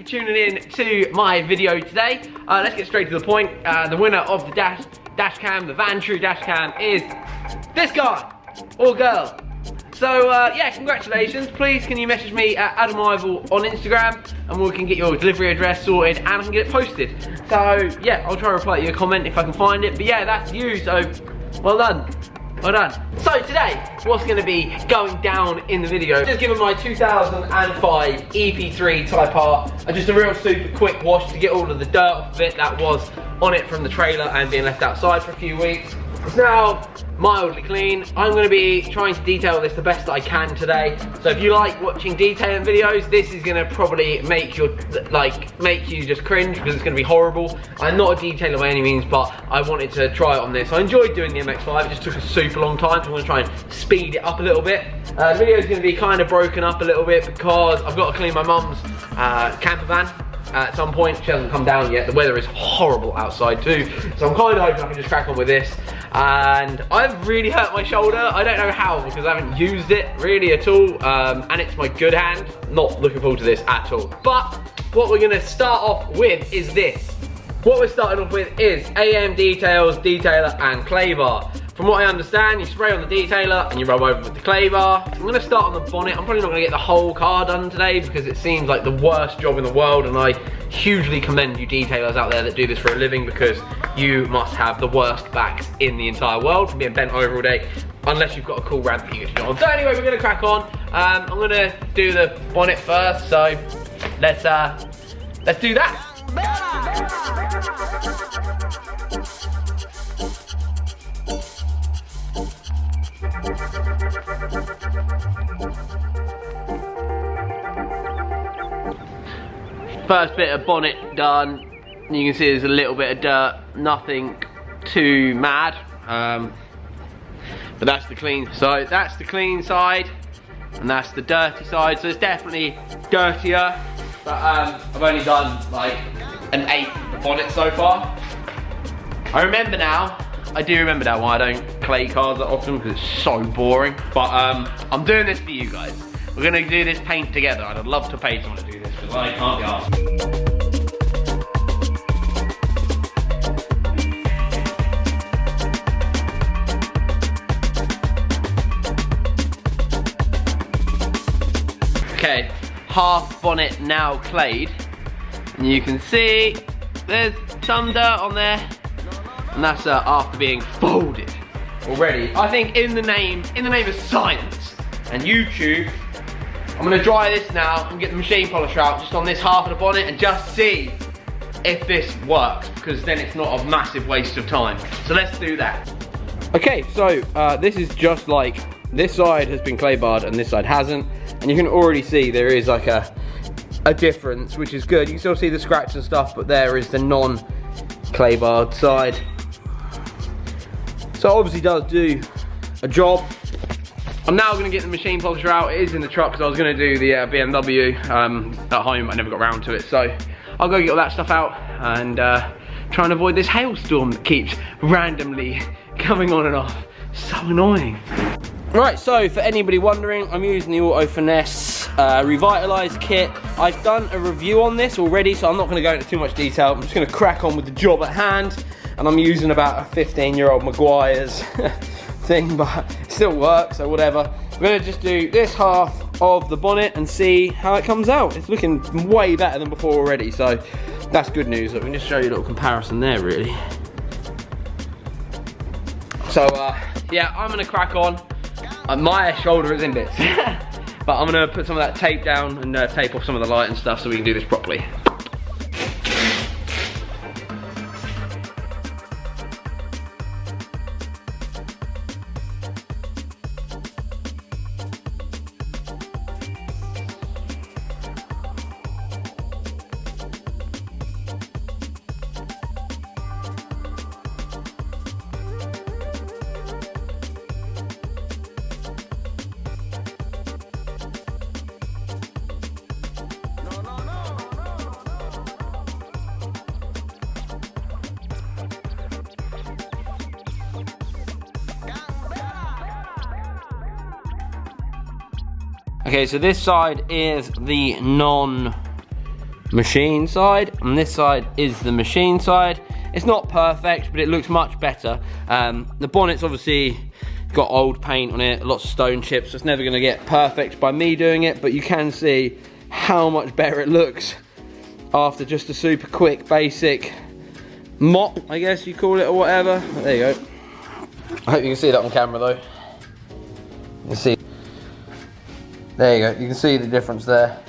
for tuning in to my video today. Let's get straight to the point. The winner of the dash cam, the Van True dash cam, is this guy or girl. So yeah, congratulations. Please can you message me at MOT'able on Instagram and we can get your delivery address sorted and I can get it posted. So yeah, I'll try to reply to your comment if I can find it. But yeah, that's you, so well done. Well done. So today, what's going to be going down in the video, just given my 2005 EP3 Type R, just a real super quick wash to get all of the dirt off of it that was on it from the trailer and being left outside for a few weeks. It's now mildly clean. I'm going to be trying to detail this the best that I can today. So if you like watching detailing videos, this is going to probably make you just cringe because it's going to be horrible. I'm not a detailer by any means, but I wanted to try it on this. I enjoyed doing the MX-5. It just took a super long time, so I'm going to try and speed it up a little bit. The video is going to be kind of broken up a little bit because I've got to clean my mum's camper van at some point. She hasn't come down yet. The weather is horrible outside too, so I'm kind of hoping I can just crack on with this. And I've really hurt my shoulder. I don't know how because I haven't used it really at all, and it's my good hand. Not looking forward to this at all. But what we're gonna start off with is this. What we're starting off with is AM Details, Detailer and Clay Bar. From what I understand, you spray on the detailer and you rub over with the clay bar. I'm going to start on the bonnet. I'm probably not going to get the whole car done today because it seems like the worst job in the world, and I hugely commend you detailers out there that do this for a living because you must have the worst backs in the entire world from being bent over all day, unless you've got a cool ramp that you get to go on. So anyway, we're going to crack on. I'm going to do the bonnet first, so let's do that. First bit of bonnet done. You can see there's a little bit of dirt, nothing too mad, but that's the clean. So that's the clean side, and that's the dirty side. So it's definitely dirtier, but I've only done like an eighth of the bonnet so far. I do remember now why I don't clay cars that often, because it's so boring. But I'm doing this for you guys. We're gonna do this paint together. I'd love to pay someone to do this because I can't be asked. Okay, half bonnet now clayed, and you can see there's some dirt on there, and that's after being folded already. I think in the name of science and YouTube, I'm gonna dry this now and get the machine polisher out just on this half of the bonnet and just see if this works, because then it's not a massive waste of time. So let's do that. Okay, so this is just like, this side has been clay barred and this side hasn't. And you can already see there is like a difference, which is good. You can still see the scratch and stuff, but there is the non-clay barred side. So it obviously does do a job. I'm now going to get the machine polisher out. It is in the truck because I was going to do the BMW at home. I never got around to it. So I'll go get all that stuff out and try and avoid this hailstorm that keeps randomly coming on and off. So annoying. Right, so for anybody wondering, I'm using the Auto Finesse Revitalised kit. I've done a review on this already, so I'm not going to go into too much detail. I'm just going to crack on with the job at hand. And I'm using about a 15-year-old Maguire's thing, but it still works, so whatever. We're going to just do this half of the bonnet and see how it comes out. It's looking way better than before already, so that's good news. Let me just show you a little comparison there, really. So, yeah, I'm going to crack on. My shoulder is in bits. But I'm going to put some of that tape down and tape off some of the light and stuff so we can do this properly. Okay, so this side is the non machine side, and this side is the machine side. It's not perfect, but it looks much better. The bonnet's obviously got old paint on it, lots of stone chips, so it's never gonna get perfect by me doing it, but you can see how much better it looks after just a super quick, basic mop, I guess you call it, or whatever. There you go. I hope you can see that on camera though. You can see. There you go, you can see the difference there.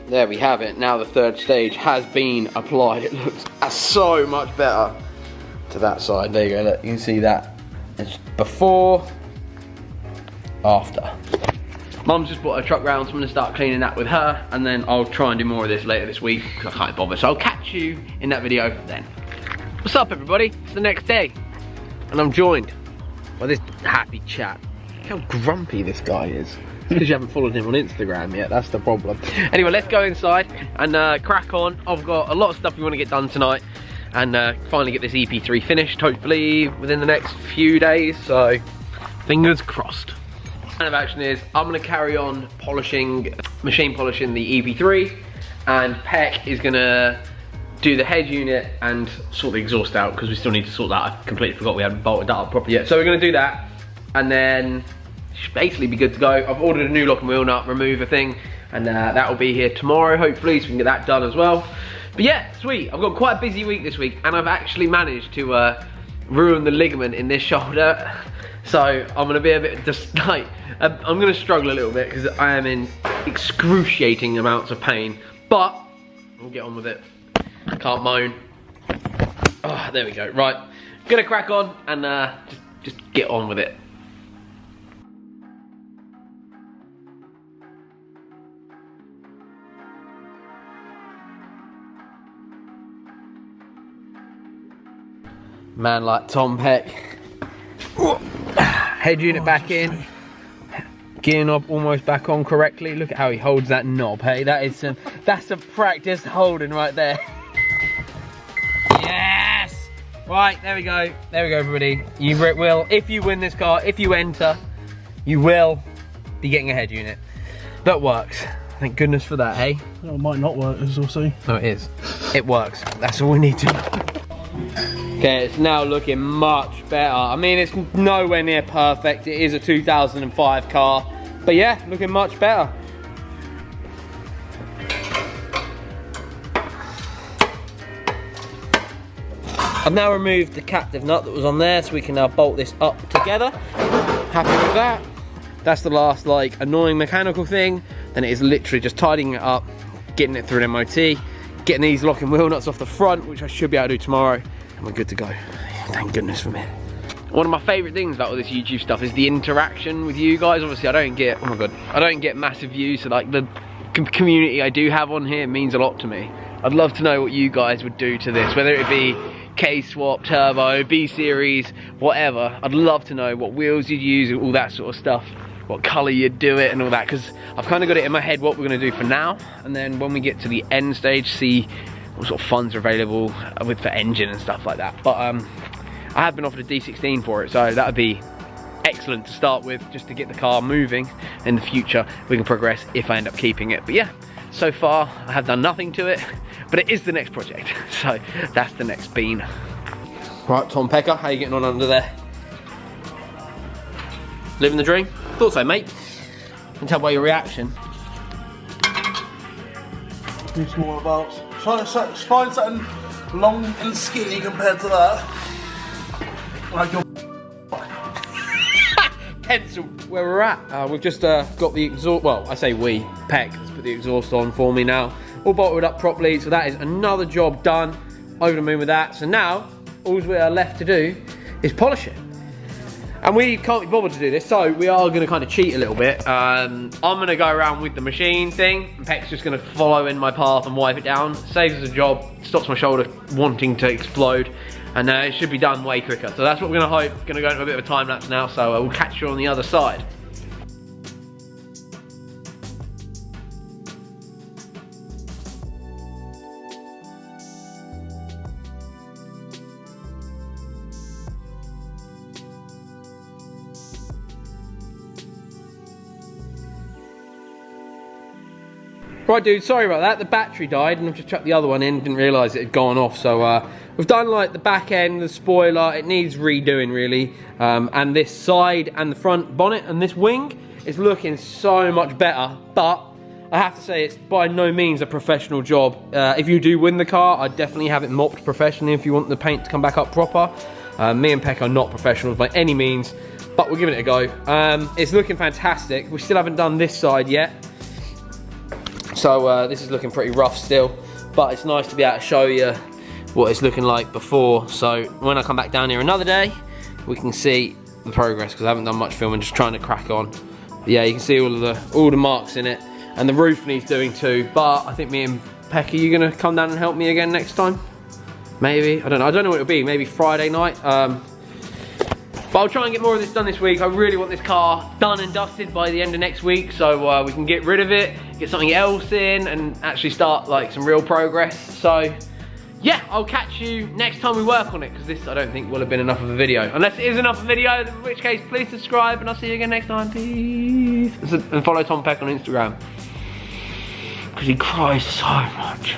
There we have it. Now the third stage has been applied. It looks so much better to that side. There you go, look, you can see that. It's before, after. Mum's just brought her truck round, so I'm gonna start cleaning that with her, and then I'll try and do more of this later this week, because I can't bother. So I'll catch you in that video then. What's up, everybody? It's the next day, and I'm joined by this happy chap. Look how grumpy this guy is. Because you haven't followed him on Instagram yet, that's the problem. Anyway, let's go inside and crack on. I've got a lot of stuff we want to get done tonight, and finally get this EP3 finished, hopefully within the next few days, so fingers crossed. Plan of action is I'm going to carry on polishing, machine polishing the EP3, and Peck is going to do the head unit and sort the exhaust out, because we still need to sort that. I completely forgot we hadn't bolted that up properly yet. So we're going to do that, and then should basically be good to go. I've ordered a new lock and wheel nut remover thing, and that will be here tomorrow hopefully, so we can get that done as well. But yeah, sweet. I've got quite a busy week this week, and I've actually managed to ruin the ligament in this shoulder. So I'm gonna be a bit just like, I'm gonna struggle a little bit because I am in excruciating amounts of pain, but we'll get on with it. Can't moan. Oh, there we go. Right, gonna crack on and just get on with it. Man like Tom Peck. Head unit back in. Gear knob almost back on correctly. Look at how he holds that knob, hey? That's some practice holding right there. Yes! Right, there we go. There we go, everybody. You will, if you win this car, if you enter, you will be getting a head unit. That works. Thank goodness for that, hey? Well, it might not work, as we'll see. No, it is. It works. That's all we need to know. Okay, it's now looking much better. I mean, it's nowhere near perfect. It is a 2005 car. But yeah, looking much better. I've now removed the captive nut that was on there, so we can now bolt this up together. Happy with that. That's the last, like, annoying mechanical thing. Then it is literally just tidying it up, getting it through an MOT, getting these lock and wheel nuts off the front, which I should be able to do tomorrow. And we're good to go. Thank goodness for me. One of my favourite things about all this YouTube stuff is the interaction with you guys. Obviously, I don't get, oh my god, I don't get massive views, so like the community I do have on here means a lot to me. I'd love to know what you guys would do to this, whether it be K-swap, turbo, B-series, whatever. I'd love to know what wheels you'd use, all that sort of stuff, what colour you'd do it and all that, because I've kind of got it in my head what we're going to do for now, and then when we get to the end stage, see what sort of funds are available for engine and stuff like that. But I have been offered a D16 for it, so that would be excellent to start with, just to get the car moving. In the future we can progress if I end up keeping it. But yeah, so far I have done nothing to it, but it is the next project, so that's the next bean. Right, Tom Pecker, how you getting on under there? Living the dream? Thought so, mate. I can tell by your reaction. Two smaller bolts. Trying to find something long and skinny compared to that. Like your Pencil where we're at. We've just got the exhaust, well, I say we, Peck has put the exhaust on for me now. All bolted up properly, so that is another job done. Over the moon with that. So now, all we are left to do is polish it. And we can't be bothered to do this, so we are going to kind of cheat a little bit. I'm going to go around with the machine thing, and Peck's just going to follow in my path and wipe it down. Saves us a job, stops my shoulder wanting to explode, and it should be done way quicker. So that's what we're going to hope. Going to go into a bit of a time lapse now, so we'll catch you on the other side. Right, dude, sorry about that. The battery died and I've just chucked the other one in. Didn't realise it had gone off. So we've done like the back end, the spoiler. It needs redoing really. And this side and the front bonnet and this wing is looking so much better. But I have to say it's by no means a professional job. If you do win the car, I'd definitely have it mopped professionally if you want the paint to come back up proper. Me and Peck are not professionals by any means, but we're giving it a go. It's looking fantastic. We still haven't done this side yet. So this is looking pretty rough still, but it's nice to be able to show you what it's looking like before. So when I come back down here another day, we can see the progress, because I haven't done much filming, just trying to crack on. But yeah, you can see all the marks in it, and the roof needs doing too. But I think me and Peck, are you gonna come down and help me again next time? Maybe, I don't know what it'll be, maybe Friday night. But I'll try and get more of this done this week. I really want this car done and dusted by the end of next week, so we can get rid of it, get something else in, and actually start like some real progress. So yeah, I'll catch you next time we work on it, because this I don't think will have been enough of a video. Unless it is enough of a video, in which case please subscribe and I'll see you again next time. Peace. And follow Tom Peck on Instagram, because he cries so much.